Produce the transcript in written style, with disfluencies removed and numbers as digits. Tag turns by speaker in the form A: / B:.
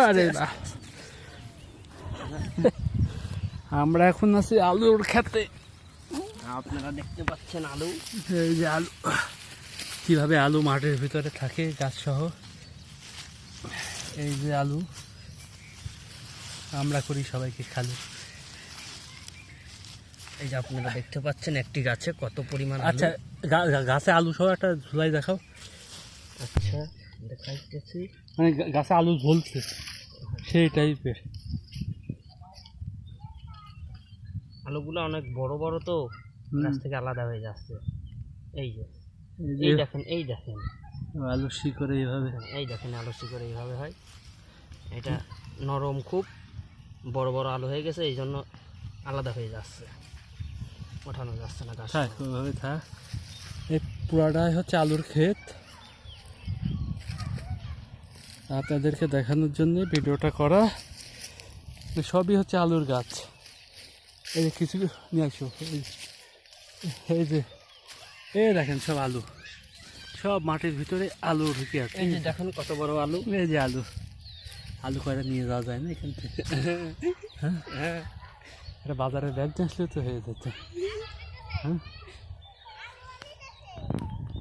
A: আরে না, আমরা এখন আছি আলুর খেতে।
B: আপনারা দেখতে পাচ্ছেন আলু,
A: এই যে আলু, কিভাবে আলু মাটির ভিতরে থাকে গাছ সহ। এই যে আলু আমরা করি সবাইকে খালি।
B: এই যে আপনারা দেখতে পাচ্ছেন একটি গাছে কত পরিমাণ আলু।
A: আচ্ছা, গাছে আলু সহ একটা ঝুলাই দেখাও।
B: আচ্ছা দেখাইতেছি,
A: মানে গাছে আলু ঝুলছে সেই টাইপের।
B: আলুগুলো অনেক বড় বড় তো গাছ থেকে আলাদা হয়ে যাচ্ছে। এই যে
A: এই
B: এই
A: যে
B: দেখেন, এই দেখেন
A: আলু শিকড়ে এইভাবে।
B: এই দেখেন আলু শিকড় এইভাবে হয়। এটা নরম, খুব বড় বড় আলু হয়ে গেছে, এই জন্য আলাদা হয়ে যাচ্ছে, ওঠানো যাচ্ছে না গাছ।
A: থাক ওইভাবে থাক। এই পুরাটাই হচ্ছে আলুর ক্ষেত। আপনাদেরকে দেখানোর জন্য ভিডিওটা করা। সবই হচ্ছে আলুর গাছ। এই যে কিছু নিয়ে আসো, এই যে এই দেখেন সব আলু, সব মাটির ভিতরে আলু ঢুকে আছে।
B: এই যে দেখেন কত বড় আলু।
A: এই যে আলু, আলু কয়টা নিয়ে যাওয়া যায় না এখান থেকে? হ্যাঁ, এটা বাজারে ব্যাগ আসলে তো হয়ে যেত। হ্যাঁ।